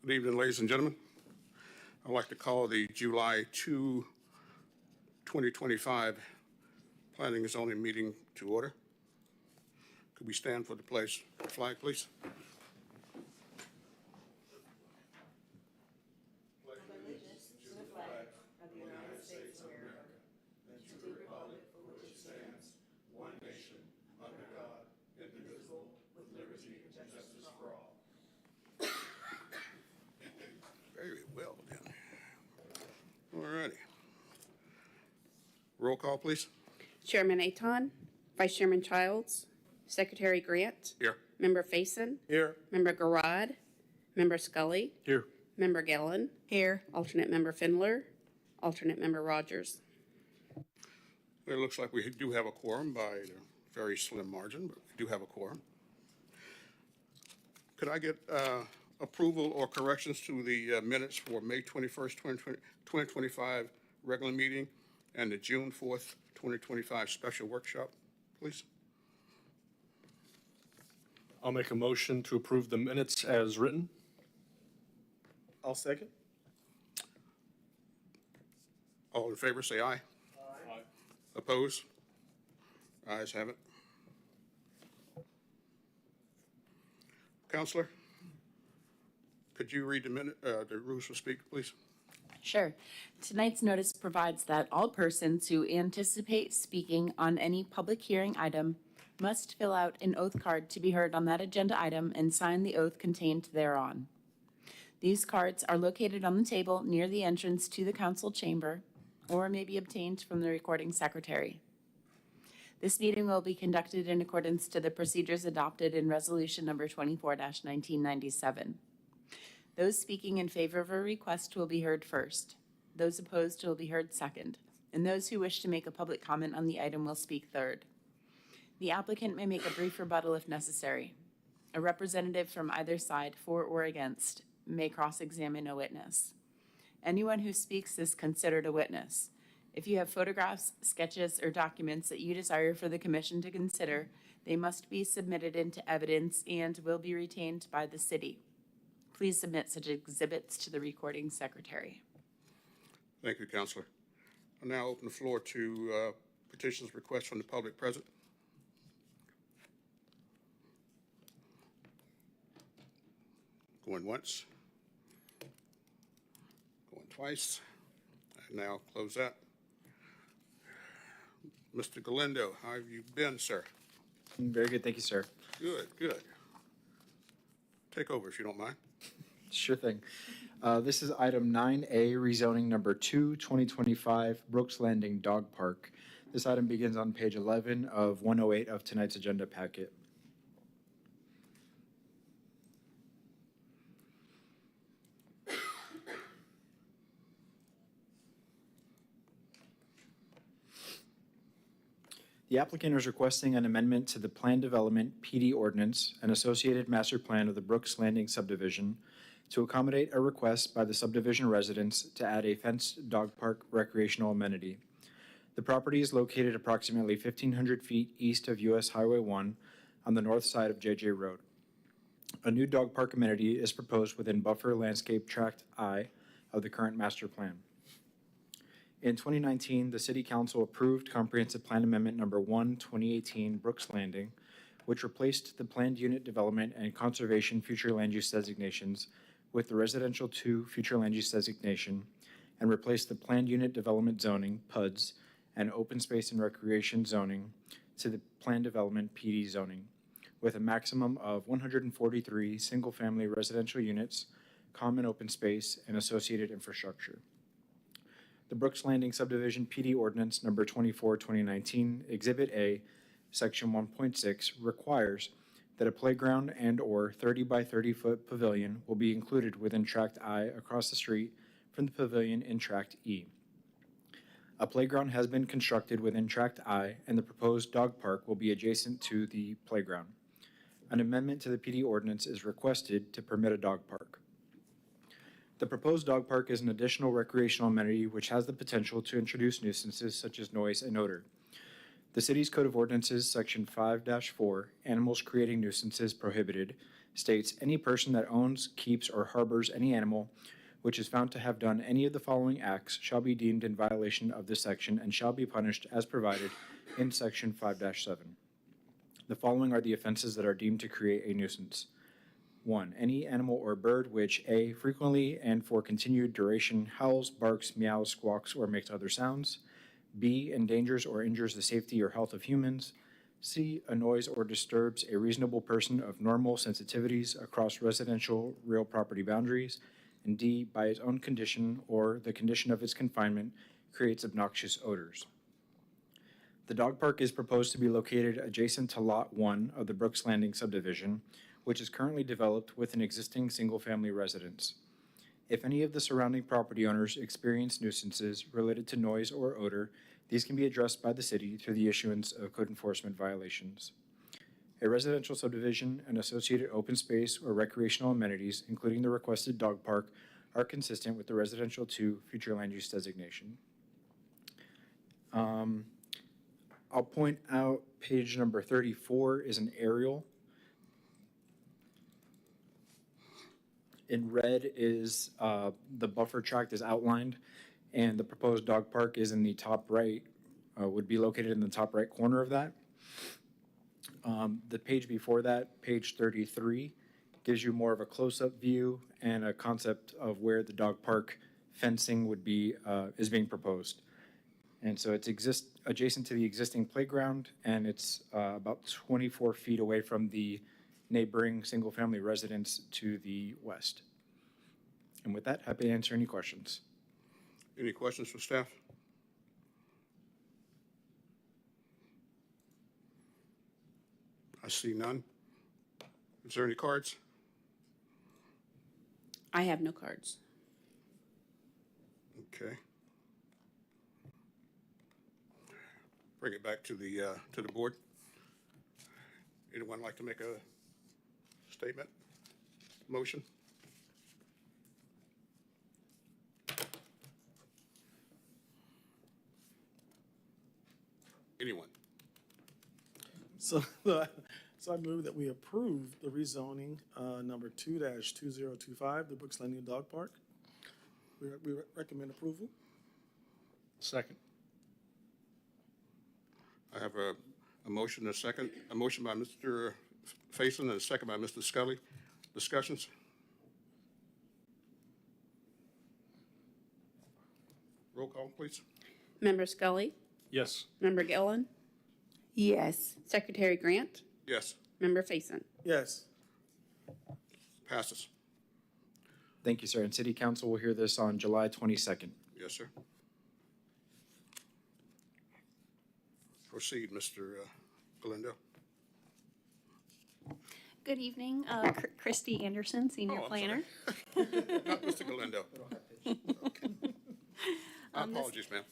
Good evening, ladies and gentlemen. I'd like to call the July 2, 2025 Planning and Zoning meeting to order. Could we stand for the flag, please? Very well then. All righty. Roll call, please. Chairman Aton, Vice Chairman Childs, Secretary Grant. Here. Member Faison. Here. Member Garrod. Member Scully. Here. Member Gellin. Here. Alternate Member Findler. Alternate Member Rogers. It looks like we do have a quorum by a very slim margin, but we do have a quorum. Could I get approval or corrections to the minutes for May 21st, 2025 regular meeting and the June 4th, 2025 special workshop, please? I'll make a motion to approve the minutes as written. I'll second. All in favor, say aye. Aye. Oppose? Ayes have it. Counselor, could you read the rules for speak, please? Sure. Tonight's notice provides that all persons who anticipate speaking on any public hearing item must fill out an oath card to be heard on that agenda item and sign the oath contained thereon. These cards are located on the table near the entrance to the council chamber or may be obtained from the recording secretary. This meeting will be conducted in accordance to the procedures adopted in Resolution Number 24-1997. Those speaking in favor of a request will be heard first. Those opposed will be heard second. And those who wish to make a public comment on the item will speak third. The applicant may make a brief rebuttal if necessary. A representative from either side, for or against, may cross-examine a witness. Anyone who speaks is considered a witness. If you have photographs, sketches, or documents that you desire for the commission to consider, they must be submitted into evidence and will be retained by the city. Please submit such exhibits to the recording secretary. Thank you, Counselor. I'll now open the floor to petitions, requests from the public present. Going once. Going twice. I now close that. Mr. Galindo, how have you been, sir? Very good, thank you, sir. Good, good. Take over if you don't mind. Sure thing. This is item 9A, rezoning number 2, 2025, Brooks Landing Dog Park. This item begins on page 11 of 108 of tonight's agenda packet. The applicant is requesting an amendment to the Plan Development PD Ordinance and associated master plan of the Brooks Landing subdivision to accommodate a request by the subdivision residents to add a fenced dog park recreational amenity. The property is located approximately 1,500 feet east of US Highway 1 on the north side of JJ Road. A new dog park amenity is proposed within Buffer Landscape Tract I of the current master plan. In 2019, the City Council approved Comprehensive Plan Amendment Number 1, 2018, Brooks Landing, which replaced the Planned Unit Development and Conservation Future Land Use designations with the Residential 2 Future Land Use designation and replaced the Planned Unit Development Zoning, PUDs, and Open Space and Recreation zoning to the Planned Development PD zoning, with a maximum of 143 single-family residential units, common open space, and associated infrastructure. The Brooks Landing Subdivision PD Ordinance Number 24, 2019, Exhibit A, Section 1.6 requires that a playground and/or 30 by 30 foot pavilion will be included within Tract I across the street from the pavilion in Tract E. A playground has been constructed within Tract I, and the proposed dog park will be adjacent to the playground. An amendment to the PD ordinance is requested to permit a dog park. The proposed dog park is an additional recreational amenity which has the potential to introduce nuisances such as noise and odor. The city's Code of Ordinances, Section 5-4, Animals Creating Nuisances Prohibited, states, "Any person that owns, keeps, or harbors any animal which is found to have done any of the following acts shall be deemed in violation of this section and shall be punished as provided in Section 5-7. The following are the offenses that are deemed to create a nuisance. 1. Any animal or bird which A. frequently and for continued duration howls, barks, meows, squawks, or makes other sounds. B. endangers or injures the safety or health of humans. C. annoys or disturbs a reasonable person of normal sensitivities across residential real property boundaries. And D. by its own condition or the condition of its confinement creates obnoxious odors. The dog park is proposed to be located adjacent to Lot 1 of the Brooks Landing subdivision, which is currently developed with an existing single-family residence. If any of the surrounding property owners experience nuisances related to noise or odor, these can be addressed by the city through the issuance of code enforcement violations. A residential subdivision and associated open space or recreational amenities, including the requested dog park, are consistent with the residential 2 future land use designation. I'll point out page number 34 is an aerial. In red is the buffer tract is outlined, and the proposed dog park is in the top right, would be located in the top right corner of that. The page before that, page 33, gives you more of a close-up view and a concept of where the dog park fencing would be, is being proposed. And so it's adjacent to the existing playground, and it's about 24 feet away from the neighboring single-family residence to the west. And with that, happy to answer any questions. Any questions for staff? I see none. Is there any cards? I have no cards. Okay. Bring it back to the board. Anyone like to make a statement? Motion? Anyone? So I move that we approve the rezoning number 2-2025, the Brooks Landing Dog Park. We recommend approval. Second. I have a motion and a second. A motion by Mr. Faison and a second by Mr. Scully. Discussions? Roll call, please. Member Scully, Yes. Member Gillen, Yes. Secretary Grant, Yes, Member Faison. Yes. passes. Thank you, sir. And City Council will hear this on July 22nd. Yes, sir. Proceed, Mr. Galindo. Good evening, Christy Anderson, Senior Oh, I'm Planner. Not Mr. Galindo. My apologies, ma'am.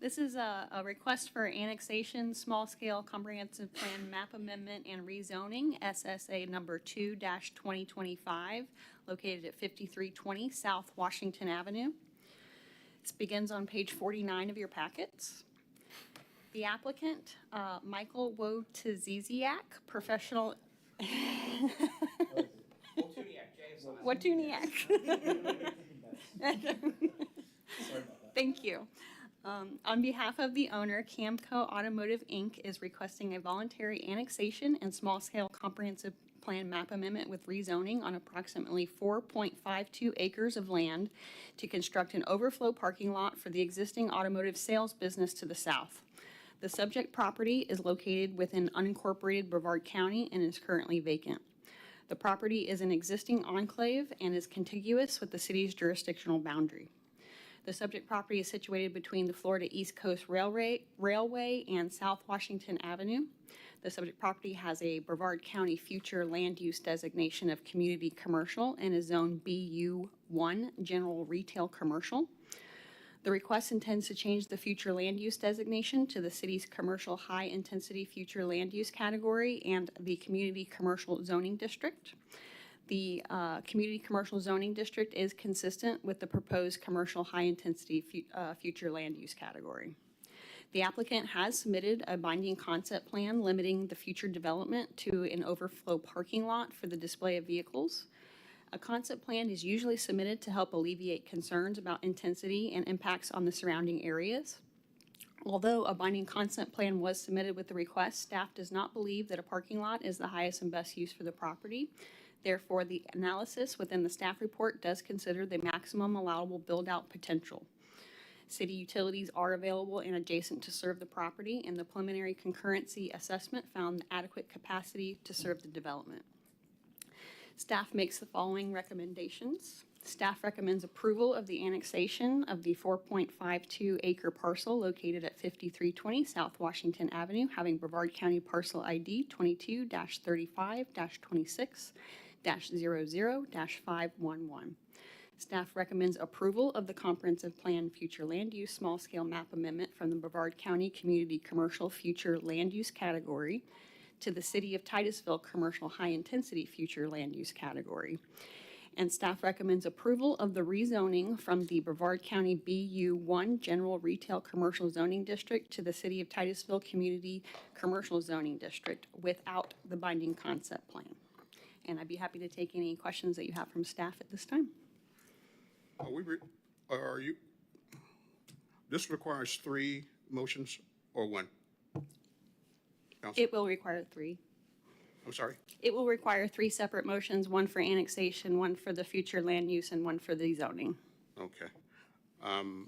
This is a request for annexation, small-scale comprehensive plan map amendment and rezoning, SSA number 2-2025, located at 5320 South Washington Avenue. This begins on page 49 of your packets. The applicant, Michael Wotaziziak, professional. Wotuniak. Thank you. On behalf of the owner, Camco Automotive, Inc. is requesting a voluntary annexation and small-scale comprehensive plan map amendment with rezoning on approximately 4.52 acres of land to construct an overflow parking lot for the existing automotive sales business to the south. The subject property is located within unincorporated Brevard County and is currently vacant. The property is an existing enclave and is contiguous with the city's jurisdictional boundary. The subject property is situated between the Florida East Coast Railway and South Washington Avenue. The subject property has a Brevard County future land use designation of community commercial and is zone BU1, general retail commercial. The request intends to change the future land use designation to the city's commercial high-intensity future land use category and the community commercial zoning district. The community commercial zoning district is consistent with the proposed commercial high-intensity future land use category. The applicant has submitted a binding concept plan limiting the future development to an overflow parking lot for the display of vehicles. A concept plan is usually submitted to help alleviate concerns about intensity and impacts on the surrounding areas. Although a binding concept plan was submitted with the request, staff does not believe that a parking lot is the highest and best use for the property. Therefore, the analysis within the staff report does consider the maximum allowable build-out potential. City utilities are available and adjacent to serve the property, and the preliminary concurrency assessment found adequate capacity to serve the development. Staff makes the following recommendations. Staff recommends approval of the annexation of the 4.52 acre parcel located at 5320 South Washington Avenue, having Brevard County parcel ID 22-35-26-00-511. Staff recommends approval of the comprehensive plan future land use small scale map amendment from the Brevard County Community Commercial Future Land Use category to the City of Titusville Commercial High Intensity Future Land Use category. And staff recommends approval of the rezoning from the Brevard County BU1 General Retail Commercial Zoning District to the City of Titusville Community Commercial Zoning District without the binding concept plan. And I'd be happy to take any questions that you have from staff at this time. This requires 3 motions or 1? Counsel? It will require 3. I'm sorry? It will require 3 separate motions, 1 for annexation, 1 for the future land use, and 1 for the zoning. Okay. The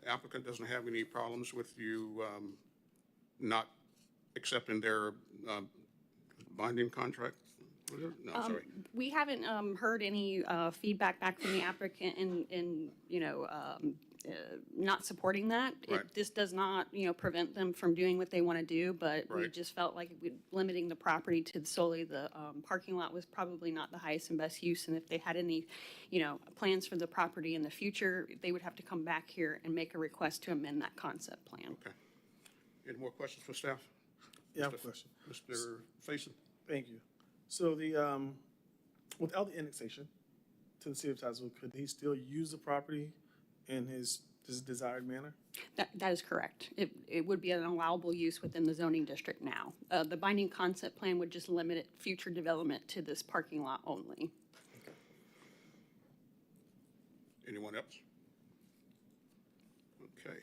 applicant doesn't have any problems with you not accepting their binding contract? No, I'm sorry. We haven't heard any feedback back from the applicant in not supporting that. Right. This does not, prevent them from doing what they want to do, but we Right. just felt like limiting the property to solely the parking lot was probably not the highest and best use. And if they had any, plans for the property in the future, they would have to come back here and make a request to amend that concept plan. Okay. Any more questions for staff? Yeah, I have a question. Mr. Faison? Thank you. So without the annexation to the city of Titusville, could he still use the property in his desired manner? That is correct. It would be an allowable use within the zoning district now. The binding concept plan would just limit it future development to this parking lot only. Anyone else? Okay.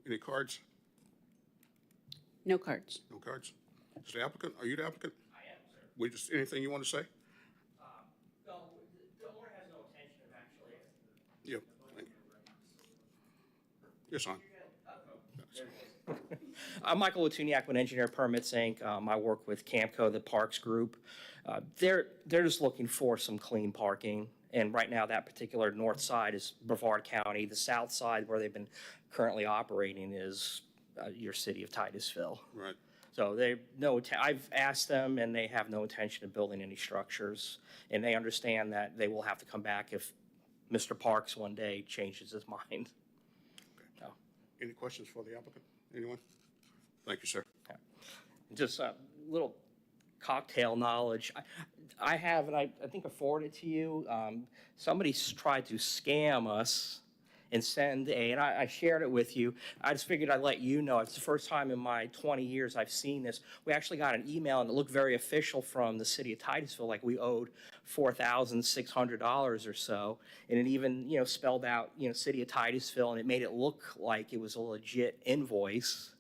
Any cards? No cards. No cards? Is the applicant, are you the applicant? I am, sir. Anything you want to say? No, the owner has no intention of actually. Yeah, thank you. Yes, on. I'm Michael Watuniak with Engineer Permits, Inc. I work with Camco, the Parks Group. They're just looking for some clean parking. And right now, that particular north side is Brevard County. The south side, where they've been currently operating, is your city of Titusville. Right. So I've asked them, and they have no intention of building any structures. And they understand that they will have to come back if Mr. Parks one day changes his mind. So, Any questions for the applicant? Anyone? Thank you, sir. just a little cocktail knowledge. I have, and I think I forwarded it to you. Somebody's tried to scam us and send and I shared it with you. I just figured I'd let you know. It's the first time in my 20 years I've seen this. We actually got an email, and it looked very official from the city of Titusville, like we owed $4,600 or so. And it even, spelled out, city of Titusville, and it made it look like it was a legit invoice.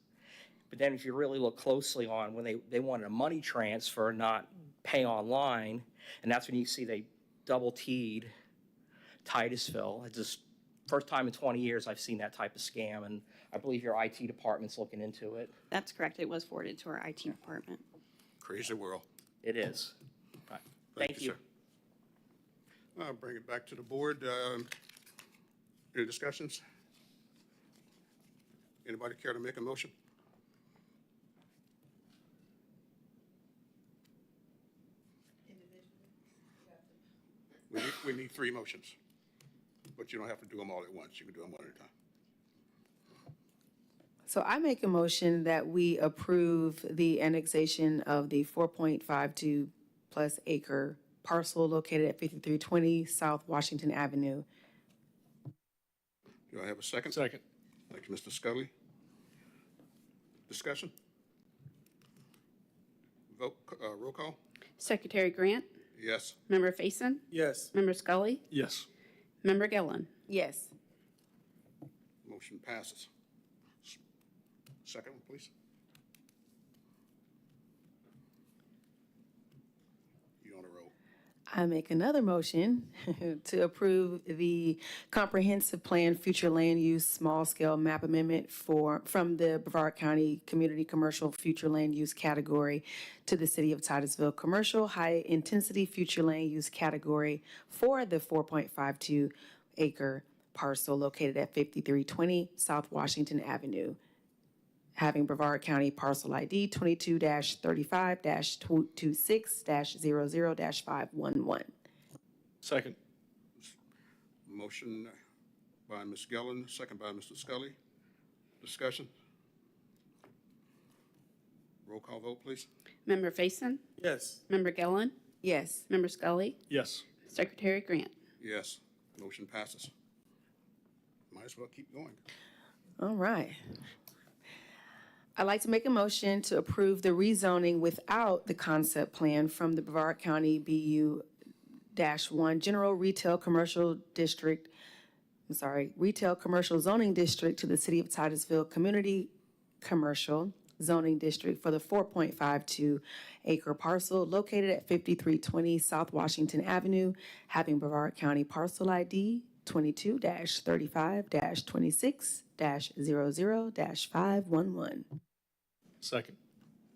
But then if you really look closely on when they wanted a money transfer, not pay online, and that's when you see they double T'd Titusville. It's just first time in 20 years I've seen that type of scam, and I believe your IT department's looking into it. That's correct. It was forwarded to our IT department. Crazy world. It is. Right. Thank you. Sir. I'll bring it back to the board. Any discussions? Anybody care to make a motion? We need 3 motions, but you don't have to do them all at once. You can do them one at a time. So I make a motion that we approve the annexation of the 4.52 plus acre parcel located at 5320 South Washington Avenue. Do I have a second? Second. Thank you, Mr. Scully. Discussion? Vote, roll call? Secretary Grant, Yes. Member Faison, Yes. Member Scully, Yes. Member Gillen. Yes. Motion passes. Second one, please. You on a roll. I make another motion to approve the comprehensive plan future land use small scale map amendment from the Brevard County Community Commercial future land use category to the City of Titusville Commercial high intensity future land use category for the 4.52 acre parcel located at 5320 South Washington Avenue, having Brevard County parcel ID 22-35-26-00-511. Second. Motion by Ms. Gillen, second by Mr. Scully. Discussion? Roll call vote, please. Member Faison, Yes. Member Gillen, Yes. Member Scully, Yes. Secretary Grant. Yes. Motion passes. Might as well keep going. All right. I'd like to make a motion to approve the rezoning without the concept plan from the Brevard County BU-1 General Retail Commercial District, Retail Commercial Zoning District to the City of Titusville Community Commercial Zoning District for the 4.52 acre parcel located at 5320 South Washington Avenue, having Brevard County parcel ID 22-35-26-00-511. Second.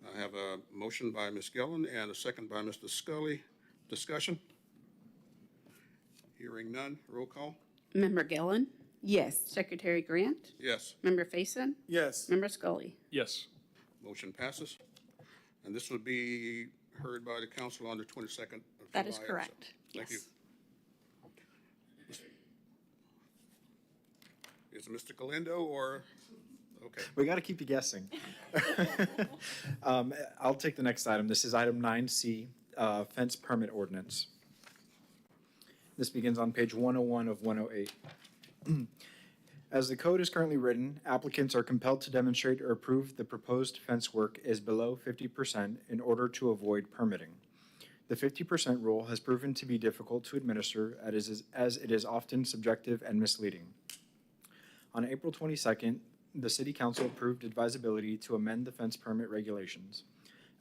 I have a motion by Ms. Gillen and a second by Mr. Scully. Discussion? Hearing none. Roll call? Member Gillen, Yes. Secretary Grant, Yes. Member Faison, Yes. Member Scully. Yes. Motion passes. And this will be heard by the council on the 22nd of July. That is also. correct. Thank you. Yes. Is it Mr. Galindo or, okay. We got to keep you guessing. I'll take the next item. This is item 9C, fence permit ordinance. This begins on page 101 of 108. As the code is currently written, applicants are compelled to demonstrate or prove the proposed fence work is below 50% in order to avoid permitting. The 50% rule has proven to be difficult to administer as it is often subjective and misleading. On April 22nd, the City Council approved advisability to amend the fence permit regulations.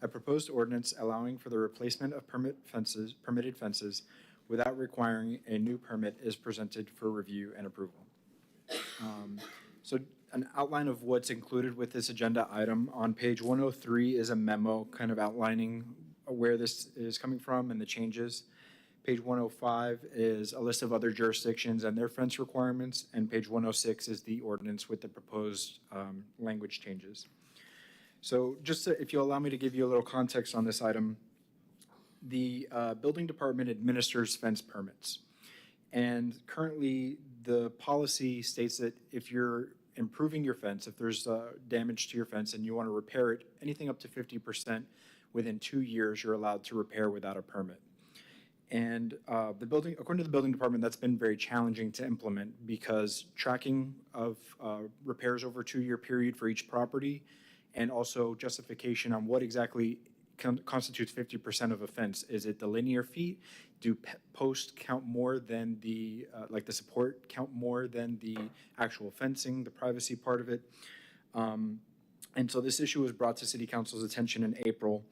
A proposed ordinance allowing for the replacement of permitted fences without requiring a new permit is presented for review and approval. So an outline of what's included with this agenda item. On page 103 is a memo kind of outlining where this is coming from and the changes. Page 105 is a list of other jurisdictions and their fence requirements, and page 106 is the ordinance with the proposed language changes. So just if you'll allow me to give you a little context on this item, the building department administers fence permits. And currently, the policy states that if you're improving your fence, if there's damage to your fence and you want to repair it, anything up to 50% within 2 years, you're allowed to repair without a permit. And according to the building department, that's been very challenging to implement because tracking of repairs over a 2-year period for each property and also justification on what exactly constitutes 50% of a fence. Is it the linear feet? Do posts count more than the, like the support count more than the actual fencing, the privacy part of it? And so this issue was brought to City Council's attention in April,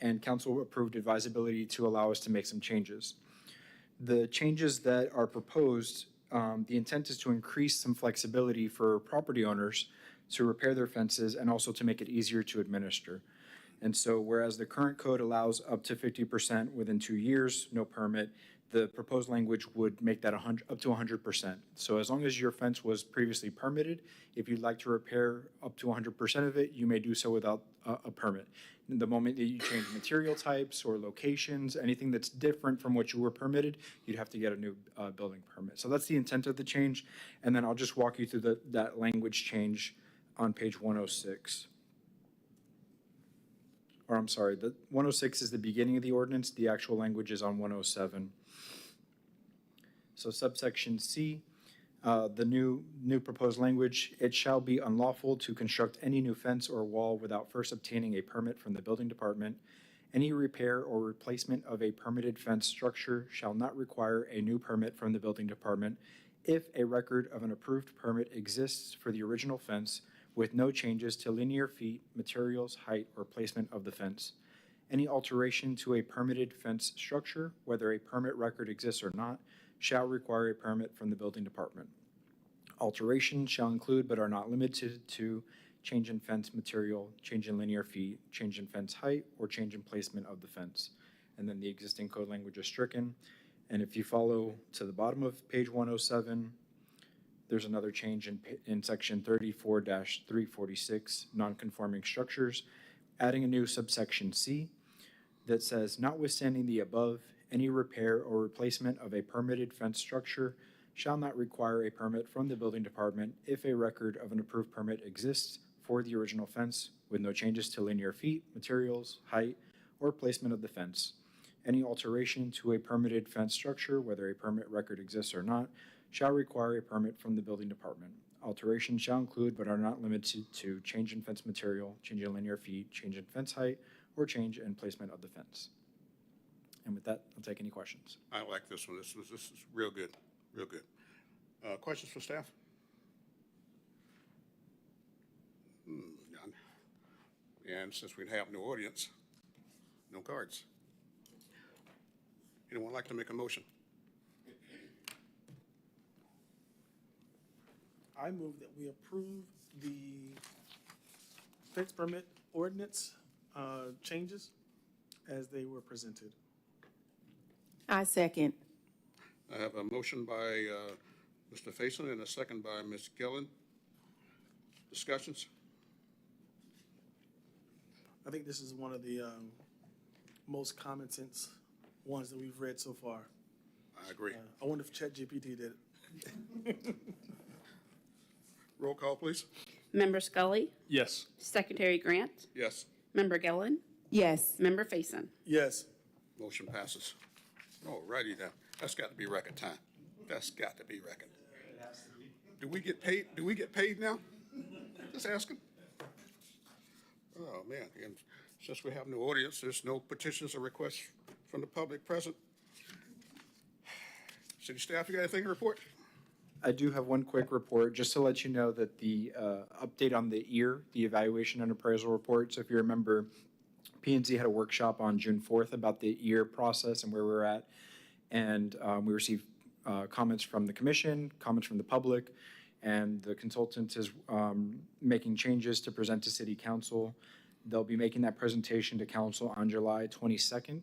and Council approved advisability to allow us to make some changes. The changes that are proposed, the intent is to increase some flexibility for property owners to repair their fences and also to make it easier to administer. And so whereas the current code allows up to 50% within 2 years, no permit, the proposed language would make that up to 100%. So as long as your fence was previously permitted, if you'd like to repair up to 100% of it, you may do so without a permit. The moment that you change material types or locations, anything that's different from what you were permitted, you'd have to get a new building permit. So that's the intent of the change. And then I'll just walk you through that language change on page 106. Or I'm sorry, the 106 is the beginning of the ordinance. The actual language is on 107. So subsection C, The new proposed language, it shall be unlawful to construct any new fence or wall without first obtaining a permit from the building department. Any repair or replacement of a permitted fence structure shall not require a new permit from the building department if a record of an approved permit exists for the original fence with no changes to linear feet, materials, height, or placement of the fence. Any alteration to a permitted fence structure, whether a permit record exists or not, shall require a permit from the building department. Alterations shall include but are not limited to change in fence material, change in linear feet, change in fence height, or change in placement of the fence. And then the existing code language is stricken. And if you follow to the bottom of page 107, there's another change in section 34-346, nonconforming structures, adding a new subsection C that says, notwithstanding the above, any repair or replacement of a permitted fence structure shall not require a permit from the building department if a record of an approved permit exists for the original fence with no changes to linear feet, materials, height, or placement of the fence. Any alteration to a permitted fence structure, whether a permit record exists or not, shall require a permit from the building department. Alterations shall include but are not limited to change in fence material, change in linear feet, change in fence height, or change in placement of the fence. And with that, I'll take any questions. I like this one. This is real good, real good. Questions for staff? None. And since we have no audience, no cards. Anyone like to make a motion? I move that we approve the fence permit ordinance changes as they were presented. I second. I have a motion by Mr. Faison and a second by Ms. Gillen. Discussions? I think this is one of the most common sense ones that we've read so far. I agree. I wonder if ChatGPT did it. Roll call, please. Member Scully, Yes. Secretary Grant, Yes. Member Gillen, Yes. Member Faison. Yes. Motion passes. All righty now. That's got to be record time. That's got to be record. Do we get paid? Do we get paid now? Just asking. Oh, man. And since we have no audience, there's no petitions or requests from the public present. City staff, you got anything to report? I do have one quick report, just to let you know that the update on the EAR, the Evaluation and Appraisal Report. So if you remember, P&Z had a workshop on June 4th about the EAR process and where we're at. And we received comments from the commission, comments from the public, and the consultant is making changes to present to City Council. They'll be making that presentation to Council on July 22nd,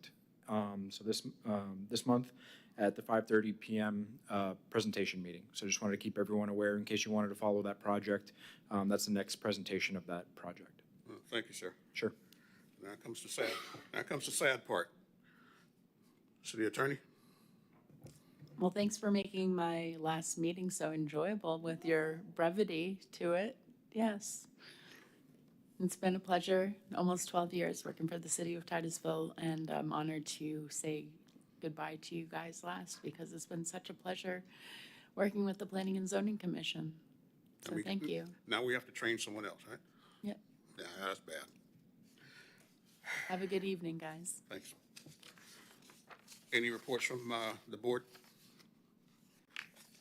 so this month, at the 5:30 p.m. Presentation meeting. So just wanted to keep everyone aware in case you wanted to follow that project. That's the next presentation of that project. Thank you, sir. Sure. Now comes the sad part. City Attorney? Well, thanks for making my last meeting so enjoyable with your brevity to it. Yes. It's been a pleasure, almost 12 years working for the city of Titusville, and I'm honored to say goodbye to you guys last because it's been such a pleasure working with the Planning and Zoning Commission. So thank you. Now we have to train someone else, right? Yep. Yeah, that's bad. Have a good evening, guys. Thanks. Any reports from the board?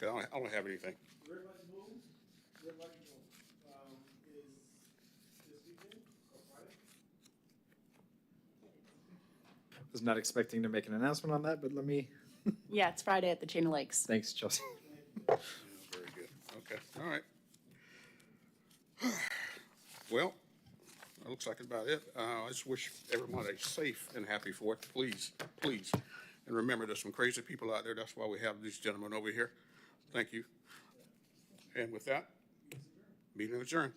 I don't have anything. Red light blue, red light blue, is this weekend or Friday? Was not expecting to make an announcement on that, but let me, Yeah, it's Friday at the Chain of Lakes. thanks, Chelsea. Yeah, very good. Okay, all right. Well, that looks like about it. I just wish everyone a safe and happy Fourth, please, please. And remember, there's some crazy people out there. That's why we have these gentlemen over here. Thank you. And with that, meeting adjourned.